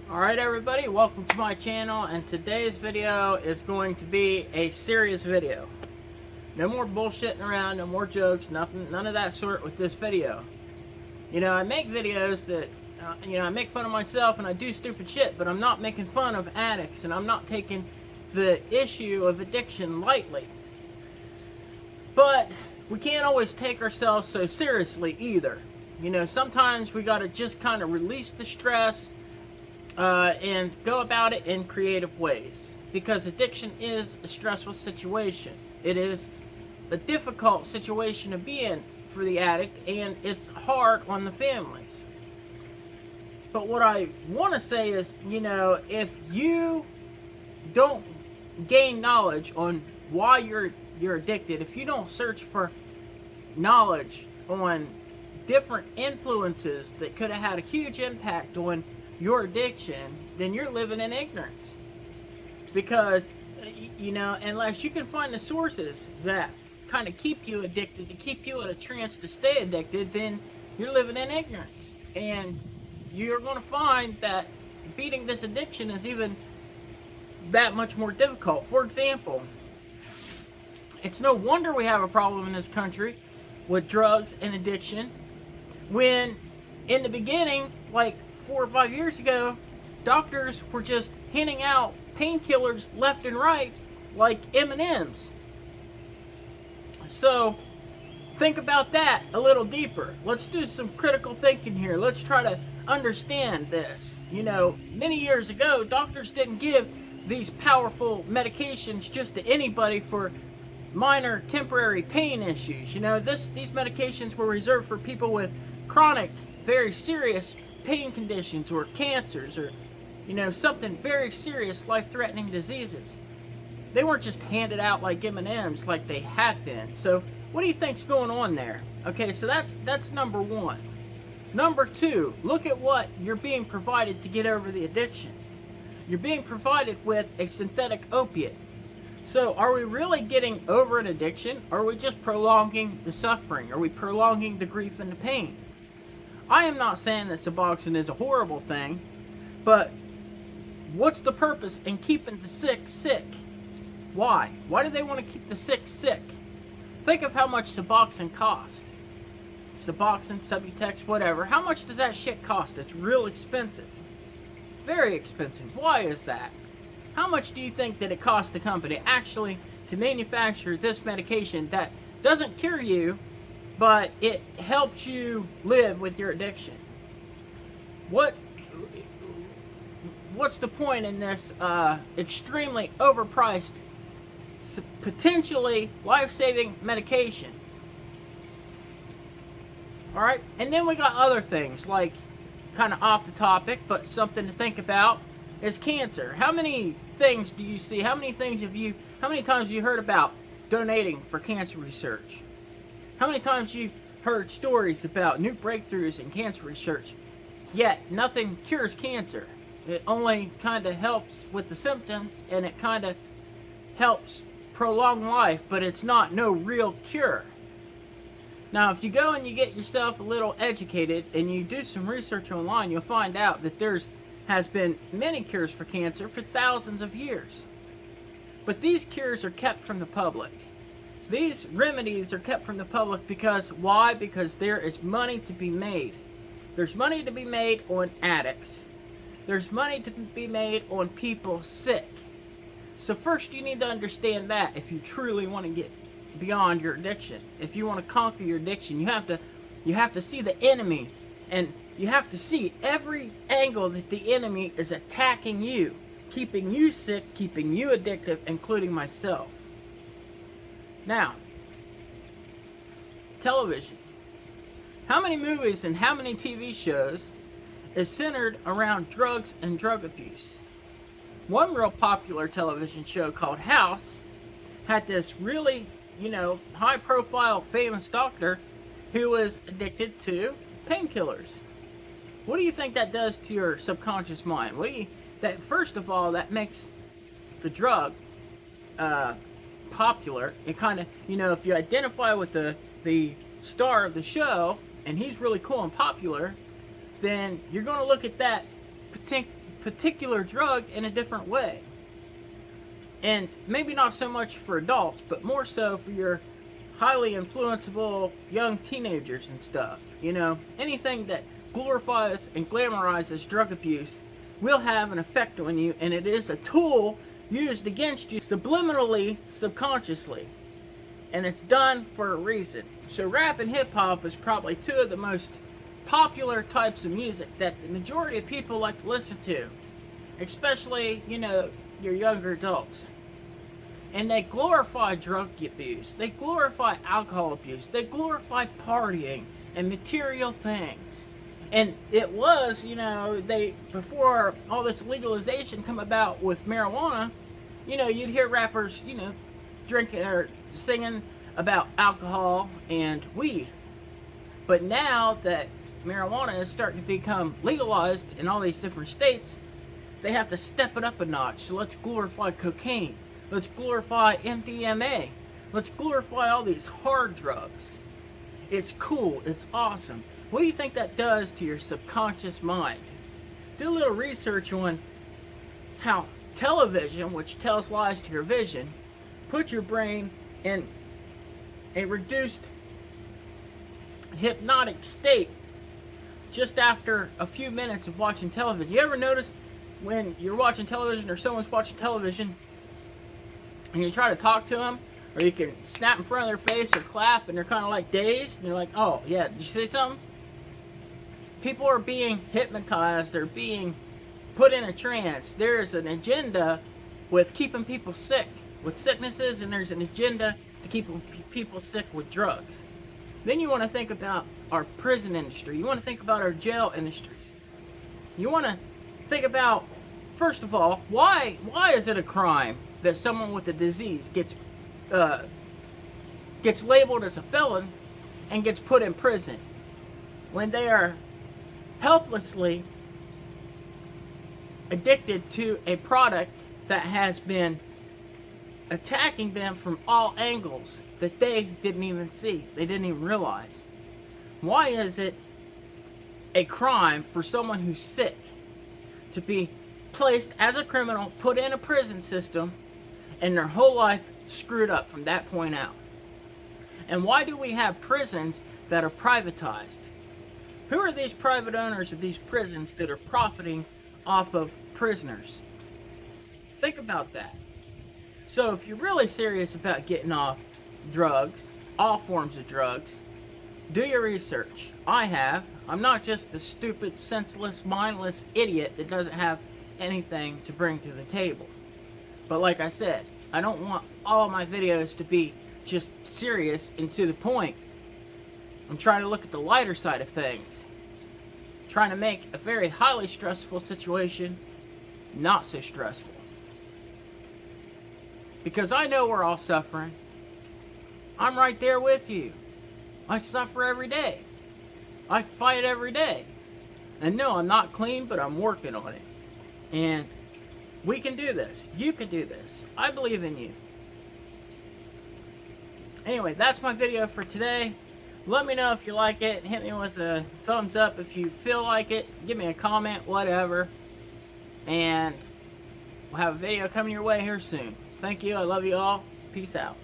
Alright everybody, welcome to my channel, and today's video is going to be a serious video. No more bullshitting around, no more jokes, none of that sort with this video. You know, I make videos that, I make fun of myself and I do stupid shit, but I'm not making fun of addicts and I'm not taking the issue of addiction lightly. But we can't always take ourselves so seriously either. You know, sometimes we gotta just kind of release the stress and go about it in creative ways. Because addiction is a stressful situation. It is a difficult situation to be in for the addict, and it's hard on the families. But what I want to say is, you know, if you don't gain knowledge on why you're addicted, if you don't search for knowledge on different influences that could have had a huge impact on your addiction, then you're living in ignorance. Because, you know, unless you can find the sources that kind of keep you addicted, to keep you in a trance to stay addicted, then you're living in ignorance. And you're going to find that beating this addiction is even that much more difficult. For example, it's no wonder we have a problem in this country with drugs and addiction when in the beginning, like 4 or 5 years ago, doctors were just handing out painkillers left and right like M&Ms. So think about that a little deeper. Let's do some critical thinking here. Let's try to understand this. You know, many years ago, doctors didn't give these powerful medications just to anybody for minor temporary pain issues. You know, these medications were reserved for people with chronic, very serious pain conditions or cancers or, you know, something very serious, life-threatening diseases. They weren't just handed out like M&Ms like they had been. So what do you think's going on there? Okay, so that's number one. Number two, look at what you're being provided to get over the addiction. You're being provided with a synthetic opiate. So are we really getting over an addiction, or are we just prolonging the suffering? Are we prolonging the grief and the pain? I am not saying that Suboxone is a horrible thing, but what's the purpose in keeping the sick sick? Why? Why do they want to keep the sick sick? Think of how much Suboxone costs. Suboxone, Subutex, whatever. How much does that shit cost? It's real expensive. Very expensive. Why is that? How much do you think that it costs the company actually to manufacture this medication that doesn't cure you, but it helps you live with your addiction? What's the point in this extremely overpriced, potentially life-saving medication? Alright, and then we got other things, like, kind of off the topic, but something to think about, is cancer. How many things do you see, how many times have you heard about donating for cancer research? How many times you've heard stories about new breakthroughs in cancer research, yet nothing cures cancer? It only kind of helps with the symptoms, and it kind of helps prolong life, but it's not no real cure. Now, if you go and you get yourself a little educated and you do some research online, you'll find out that has been many cures for cancer for thousands of years. But these cures are kept from the public. These remedies are kept from the public because, why? Because there is money to be made. There's money to be made on addicts. There's money to be made on people sick. So first you need to understand that if you truly want to get beyond your addiction. If you want to conquer your addiction, you have to see the enemy, and you have to see every angle that the enemy is attacking you, keeping you sick, keeping you addictive, including myself. Now, television. How many movies and how many TV shows is centered around drugs and drug abuse? One real popular television show called House had this really, you know, high-profile, famous doctor who was addicted to painkillers. What do you think that does to your subconscious mind? First of all, that makes the drug popular. It kind of, you know, if you identify with the star of the show and he's really cool and popular, then you're going to look at that particular drug in a different way. And maybe not so much for adults, but more so for your highly influenceable young teenagers and stuff. You know, anything that glorifies and glamorizes drug abuse will have an effect on you, and it is a tool used against you subliminally, subconsciously. And it's done for a reason. So rap and hip-hop is probably two of the most popular types of music that the majority of people like to listen to. Especially, you know, your younger adults. And they glorify drug abuse. They glorify alcohol abuse. They glorify partying and material things. And it was, you know, before all this legalization come about with marijuana, you know, you'd hear rappers, you know, drinking or singing about alcohol and weed. But now that marijuana is starting to become legalized in all these different states, they have to step it up a notch. So let's glorify cocaine. Let's glorify MDMA. Let's glorify all these hard drugs. It's cool. It's awesome. What do you think that does to your subconscious mind? Do a little research on how television, which tells lies to your vision, puts your brain in a reduced hypnotic state just after a few minutes of watching television. You ever notice when you're watching television or someone's watching television and you try to talk to them, or you can snap in front of their face or clap and they're kind of like dazed and you're like, oh yeah, did you say something? People are being hypnotized, they're being put in a trance. There's an agenda with keeping people sick with sicknesses, and there's an agenda to keep people sick with drugs. Then you want to think about our prison industry. You want to think about our jail industries. You want to think about, first of all, why is it a crime that someone with a disease gets labeled as a felon and gets put in prison when they are helplessly addicted to a product that has been attacking them from all angles that they didn't even see, they didn't even realize? Why is it a crime for someone who's sick to be placed as a criminal, put in a prison system, and their whole life screwed up from that point out? And why do we have prisons that are privatized? Who are these private owners of these prisons that are profiting off of prisoners? Think about that. So if you're really serious about getting off drugs, all forms of drugs, do your research. I have. I'm not just a stupid, senseless, mindless idiot that doesn't have anything to bring to the table. But like I said, I don't want all my videos to be just serious and to the point. I'm trying to look at the lighter side of things. Trying to make a very highly stressful situation not so stressful. Because I know we're all suffering. I'm right there with you. I suffer every day. I fight every day. And no, I'm not clean, but I'm working on it. And we can do this. You can do this. I believe in you. Anyway, that's my video for today. Let me know if you like it. Hit me with a thumbs up if you feel like it. Give me a comment, whatever. And we'll have a video coming your way here soon. Thank you. I love you all. Peace out.